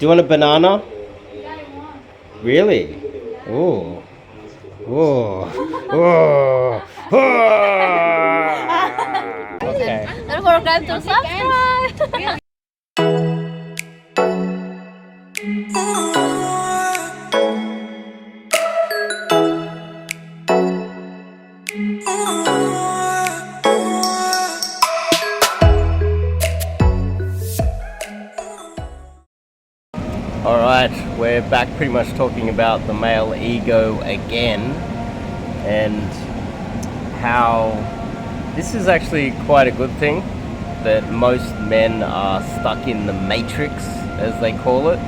you want a banana? Really? Oh. Oh. Oh. Okay. Don't forget to subscribe. Alright, we're back pretty much talking about the male ego again, and how this is actually quite a good thing, that most men are stuck in the matrix, as they call it.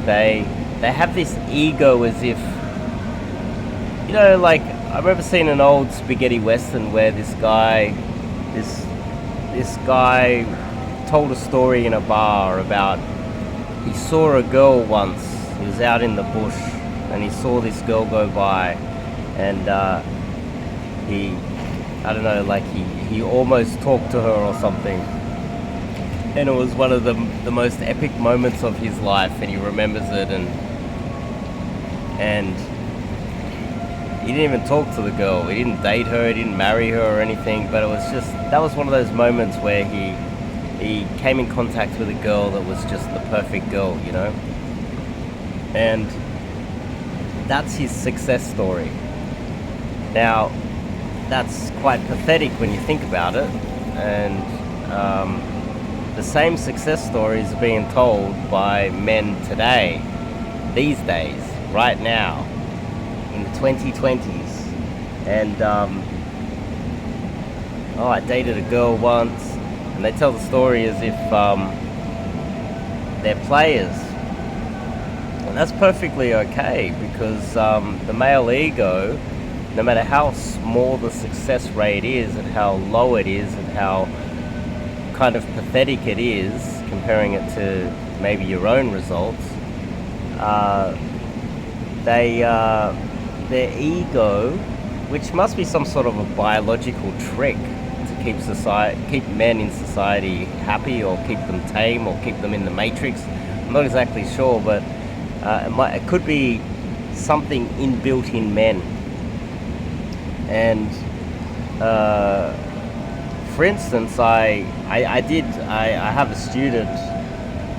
They have this ego as if, you know, like, I remember seeing an old spaghetti western where this guy told a story in a bar about, he saw a girl once. He was out in the bush and he saw this girl go by, and he almost talked to her or something. And it was one of the most epic moments of his life, and he remembers it, and he didn't even talk to the girl. He didn't date her, he didn't marry her or anything, but it was just, that was one of those moments where he came in contact with a girl that was just the perfect girl, you know? And that's his success story. Now, that's quite pathetic when you think about it, and the same success stories are being told by men today, these days, right now, in the 2020s. And I dated a girl once, and they tell the story as if they're players. And that's perfectly okay, because the male ego, no matter how small the success rate is and how low it is and how kind of pathetic it is, comparing it to maybe your own results, their ego, which must be some sort of a biological trick to keep men in society happy, or keep them tame, or keep them in the matrix. I'm not exactly sure, but it could be something inbuilt in men. And for instance, I have a student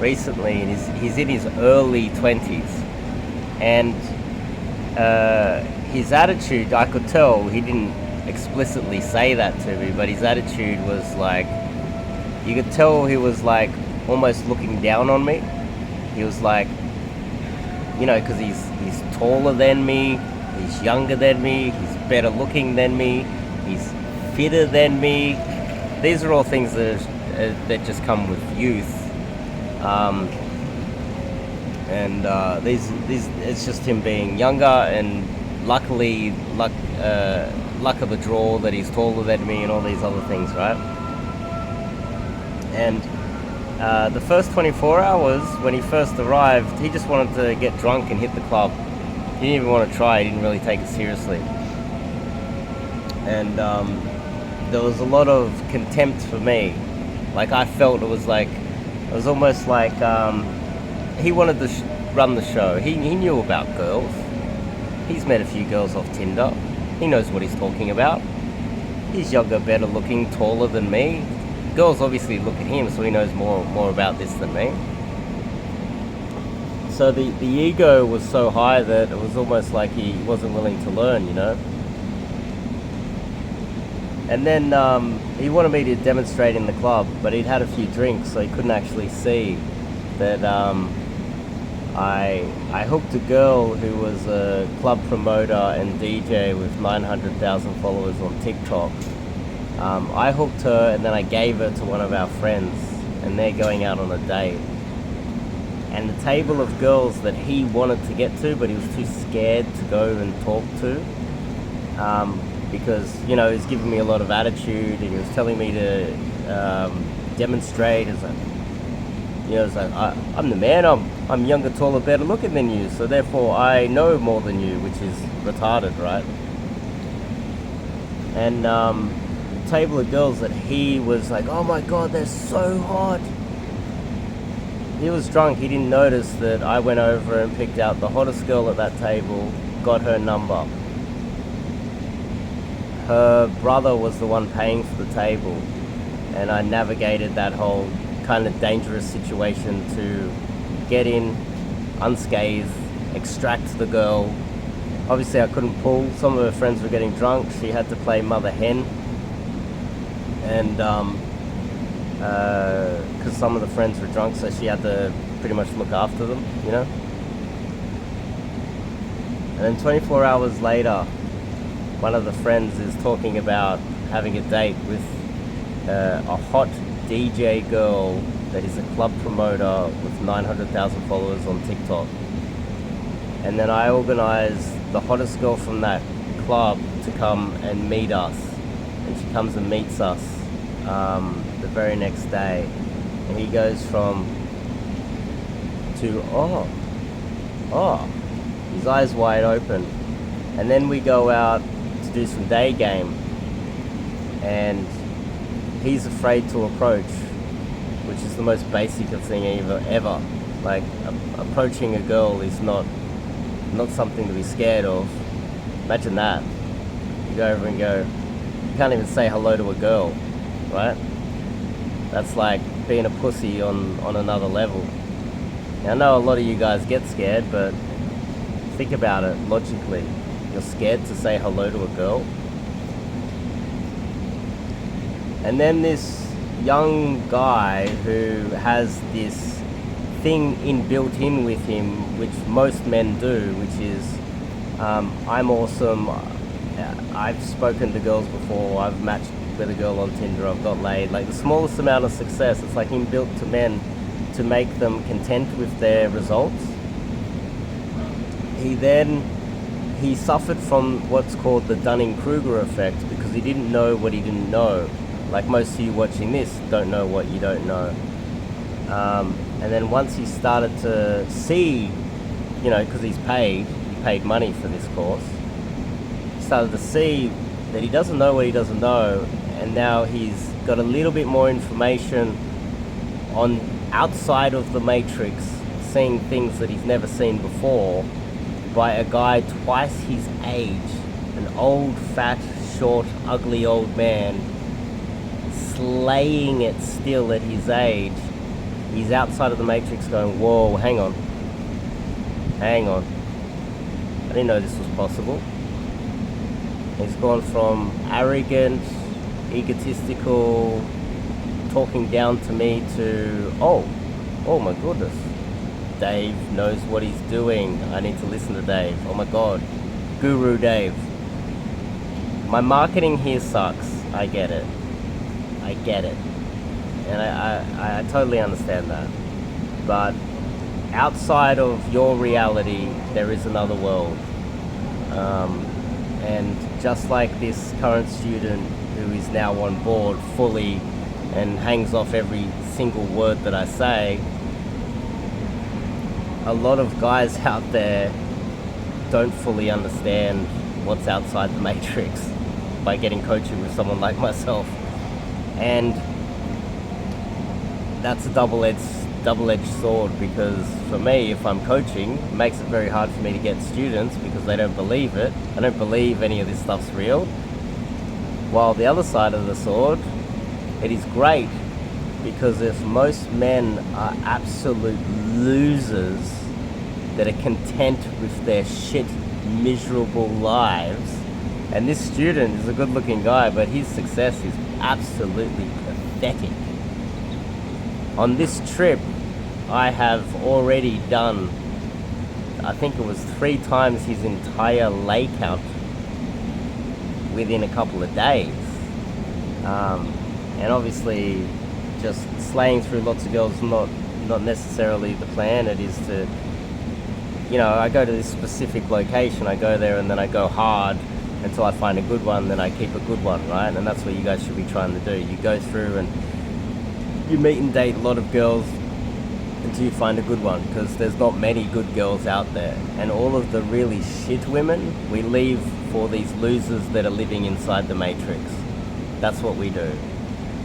recently, and he's in his early 20s, and his attitude, I could tell, he didn't explicitly say that to me, but his attitude was like, you could tell he was like almost looking down on me. He was like, you know, because he's taller than me, he's younger than me, he's better looking than me, he's fitter than me. These are all things that just come with youth, and these it's just him being younger, and luckily luck of the draw that he's taller than me, and all these other things, right? And the first 24 hours when he first arrived, he just wanted to get drunk and hit the club. He didn't even want to try. He didn't really take it seriously. And there was a lot of contempt for me. Like, I felt it was almost like he wanted to run the show. He knew about girls. He's met a few girls off Tinder. He knows what he's talking about. He's younger, better looking, taller than me. Girls obviously look at him, so he knows more about this than me. So the ego was so high that it was almost like he wasn't willing to learn, you know? And then he wanted me to demonstrate in the club, but he'd had a few drinks, so he couldn't actually see that I hooked a girl who was a club promoter and DJ with 900,000 followers on TikTok. I hooked her, and then I gave her to one of our friends, and they're going out on a date. And the table of girls that he wanted to get to, but he was too scared to go and talk to, because, you know, he was giving me a lot of attitude, and he was telling me to demonstrate as a, you know, it's like, I'm the man, I'm younger, taller, better looking than you, so therefore I know more than you, which is retarded, right? And table of girls that he was like, oh my god, they're so hot. he was drunk. He didn't notice that I went over and picked out the hottest girl at that table, got her number. Her brother was the one paying for the table, and I navigated that whole kind of dangerous situation to get in unscathed, extract the girl. Obviously I couldn't pull. Some of her friends were getting drunk. She had to play mother hen, and because some of the friends were drunk, so she had to pretty much look after them, you know. And then 24 hours later, one of the friends is talking about having a date with a hot DJ girl that is a club promoter with 900,000 followers on TikTok. And then I organized the hottest girl from that club to come and meet us. And she comes and meets us the very next day. And he goes from to, oh, his eyes wide open. And then we go out to do some day game. And he's afraid to approach, which is the most basic of thing ever. Like, approaching a girl is not something to be scared of. Imagine that. You go over and go, you can't even say hello to a girl, right? That's like being a pussy on another level. Now, I know a lot of you guys get scared, but think about it logically. You're scared to say hello to a girl? And then this young guy who has this thing inbuilt in with him, which most men do, which is, I'm awesome, I've spoken to girls before, I've matched with a girl on Tinder, I've got laid. Like the smallest amount of success, it's like inbuilt to men to make them content with their results. He suffered from what's called the Dunning-Kruger effect because he didn't know what he didn't know. Like most of you watching this don't know what you don't know. And then once he started to see, you know, because he paid money for this course, he started to see that he doesn't know what he doesn't know, and now he's got a little bit more information on outside of the matrix, seeing things that he's never seen before by a guy twice his age, an old, fat, short, ugly old man, slaying it still at his age. He's outside of the matrix going, whoa, hang on. I didn't know this was possible. He's gone from arrogant, egotistical, talking down to me to, oh my goodness. Dave knows what he's doing. I need to listen to Dave. Oh my God. Guru Dave. My marketing here sucks. I get it. And I totally understand that. But outside of your reality, there is another world. And just like this current student who is now on board fully and hangs off every single word that I say, a lot of guys out there don't fully understand what's outside the matrix by getting coaching with someone like myself. And that's a double-edged sword, because for me, if I'm coaching, it makes it very hard for me to get students because they don't believe it. I don't believe any of this stuff's real. While the other side of the sword, it is great, because if most men are absolute losers that are content with their shit, miserable lives, and this student is a good-looking guy, but his success is absolutely pathetic. On this trip, I have already done, I think it was 3 times his entire lay count within a couple of days. And obviously, just slaying through lots of girls is not necessarily the plan. It is to, you know, I go to this specific location, I go there and then I go hard until I find a good one, then I keep a good one, right? And that's what you guys should be trying to do. You go through and you meet and date a lot of girls until you find a good one, because there's not many good girls out there. And all of the really shit women, we leave for these losers that are living inside the matrix. That's what we do.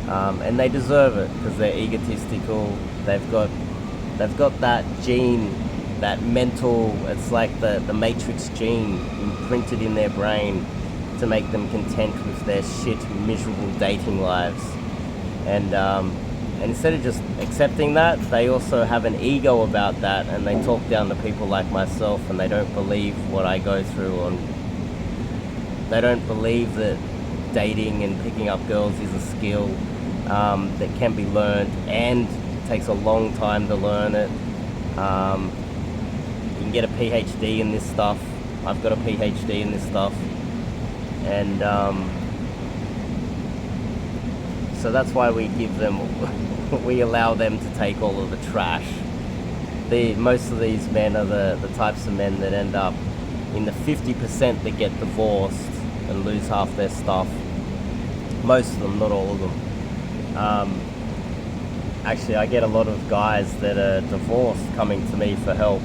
And they deserve it, because they're egotistical, they've got They've got that gene, that mental, it's like the Matrix gene imprinted in their brain to make them content with their shit, miserable dating lives. And instead of just accepting that, they also have an ego about that, and they talk down to people like myself, and they don't believe what I go through. They don't believe that dating and picking up girls is a skill that can be learned, and takes a long time to learn it. You can get a PhD in this stuff. I've got a PhD in this stuff. And so that's why we we allow them to take all of the trash. Most of these men are the types of men that end up in the 50% that get divorced and lose half their stuff. Most of them, not all of them. Actually, I get a lot of guys that are divorced coming to me for help.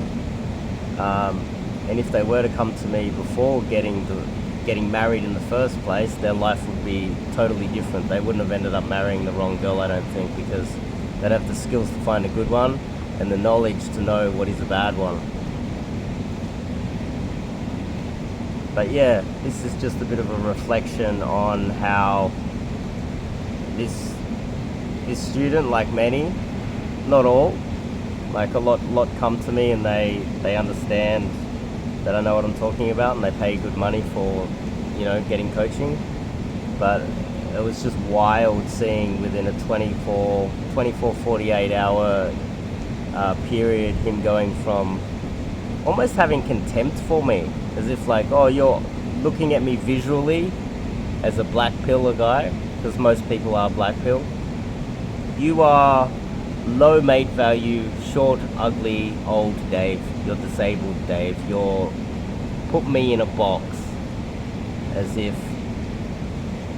And if they were to come to me before getting married in the first place, their life would be totally different. They wouldn't have ended up marrying the wrong girl, I don't think, because they'd have the skills to find a good one and the knowledge to know what is a bad one. But yeah, this is just a bit of a reflection on how this student, like many, not all, like a lot come to me and they understand that I know what I'm talking about, and they pay good money for, getting coaching. But it was just wild seeing within a 24, 48 hour period him going from almost having contempt for me, as if like, oh, you're looking at me visually as a black pill guy, because most people are black pill. You are low mate value, short, ugly, old Dave. You're disabled Dave. You're put me in a box, as if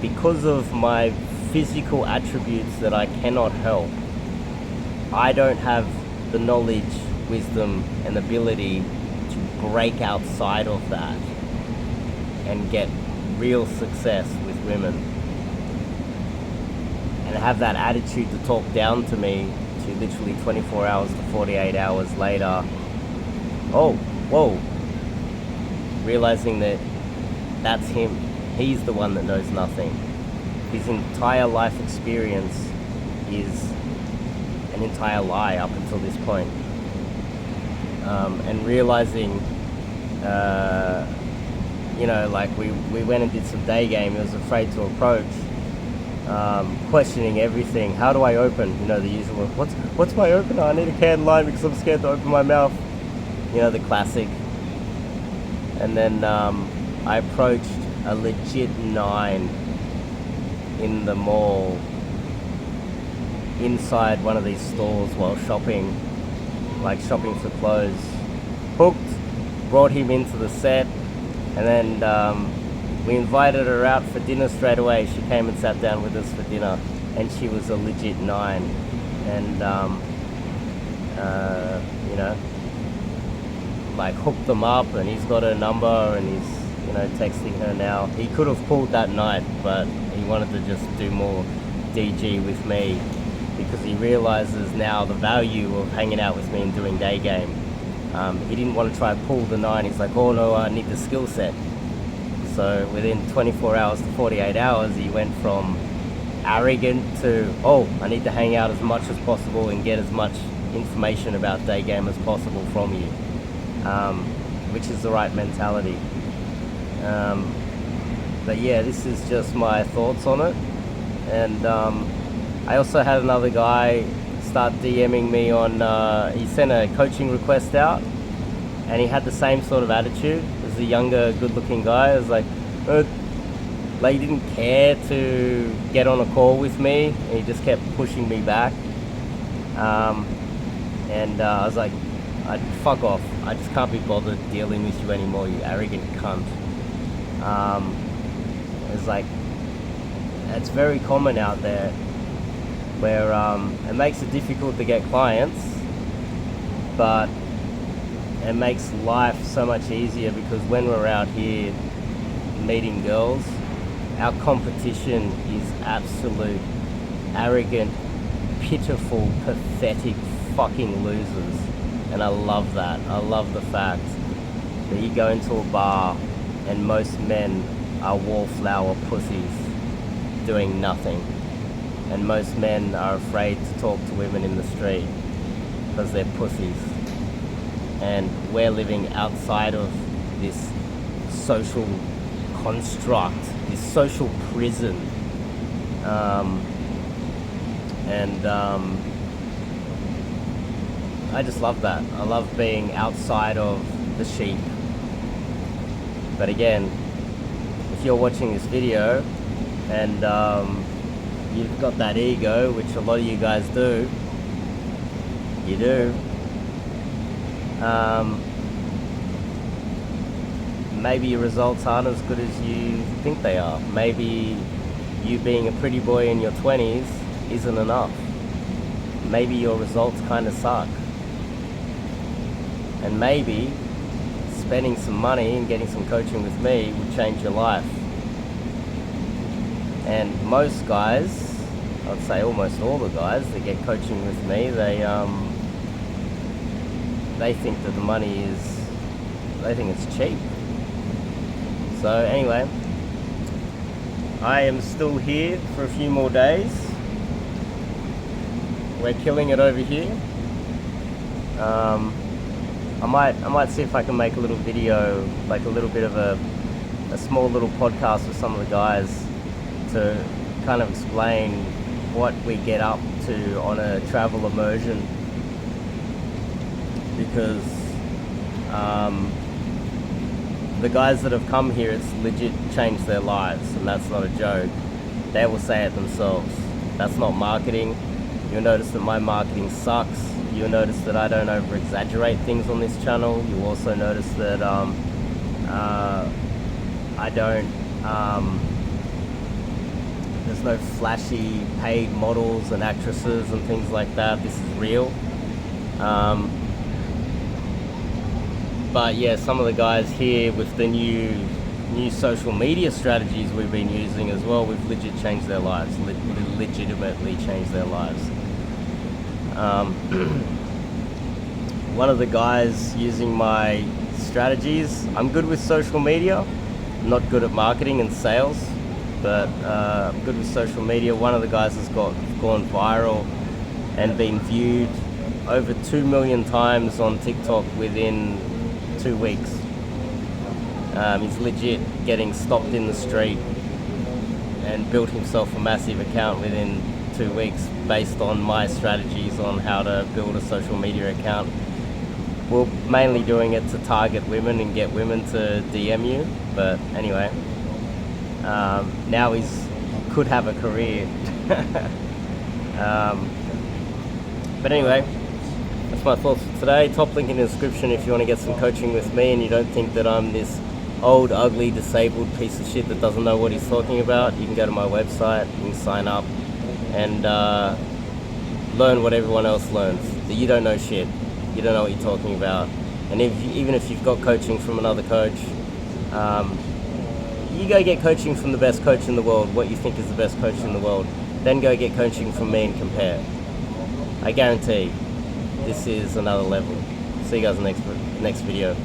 because of my physical attributes that I cannot help, I don't have the knowledge, wisdom, and ability to break outside of that and get real success with women. And have that attitude to talk down to me to literally 24 hours to 48 hours later. Oh, whoa. Realizing that that's him. He's the one that knows nothing. His entire life experience is an entire lie up until this point. And realizing, like we went and did some day game. He was afraid to approach. Questioning everything. How do I open? The usual. What's my opener? I need a canned line because I'm scared to open my mouth. The classic. And then I approached a legit 9 in the mall, inside one of these stores while shopping for clothes. Hooked, brought him into the set, and then we invited her out for dinner straight away. She came and sat down with us for dinner, and she was a legit 9. And hooked them up, and he's got her number, and he's texting her now. He could have pulled that night, but he wanted to just do more DG with me, because he realizes now the value of hanging out with me and doing day game. He didn't want to try and pull the 9. He's like, oh no, I need the skill set. So within 24 hours to 48 hours, he went from arrogant to, oh, I need to hang out as much as possible and get as much information about day game as possible from you, which is the right mentality. But yeah, this is just my thoughts on it. And I also had another guy start DMing me on, he sent a coaching request out, and he had the same sort of attitude as the younger, good-looking guy. It was like he didn't care to get on a call with me. He just kept pushing me back. And I was like, fuck off. I just can't be bothered dealing with you anymore, you arrogant cunt. It's like, it's very common out there where it makes it difficult to get clients, but it makes life so much easier, because when we're out here meeting girls, our competition is absolute, arrogant, pitiful, pathetic, fucking losers. And I love that. I love the fact that you go into a bar and most men are wallflower pussies doing nothing. And most men are afraid to talk to women in the street because they're pussies. And we're living outside of this social construct, this social prison. I just love that. I love being outside of the sheep. But again, if you're watching this video and you've got that ego, which a lot of you guys do, you do, maybe your results aren't as good as you think they are. Maybe you being a pretty boy in your 20s isn't enough. Maybe your results kind of suck. And maybe spending some money and getting some coaching with me will change your life. And most guys, I'd say almost all the guys that get coaching with me, they think that the money is, they think it's cheap. So anyway, I am still here for a few more days. We're killing it over here. I might see if I can make a little video, like a little bit of a small little podcast with some of the guys to kind of explain what we get up to on a travel immersion, because the guys that have come here, it's legit changed their lives, and that's not a joke. They will say it themselves. That's not marketing. You'll notice that my marketing sucks. You'll notice that I don't over exaggerate things on this channel. You'll also notice that I don't, there's no flashy paid models and actresses and things like that. This is real. But yeah, some of the guys here with the new social media strategies we've been using as well, we've legit changed their lives, legitimately changed their lives. One of the guys using my strategies, I'm good with social media, I'm not good at marketing and sales, but I'm good with social media. One of the guys has gone viral and been viewed over 2 million times on TikTok within 2 weeks. He's legit getting stopped in the street and built himself a massive account within 2 weeks based on my strategies on how to build a social media account. We're mainly doing it to target women and get women to DM you, but anyway, now he could have a career. But anyway, that's my thoughts for today. Top link in the description if you want to get some coaching with me and you don't think that I'm this old, ugly, disabled piece of shit that doesn't know what he's talking about. You can go to my website, you can sign up and learn what everyone else learns. That you don't know shit. You don't know what you're talking about. And even if you've got coaching from another coach, you go get coaching from the best coach in the world, what you think is the best coach in the world. Then go get coaching from me and compare. I guarantee this is another level. See you guys in the next video.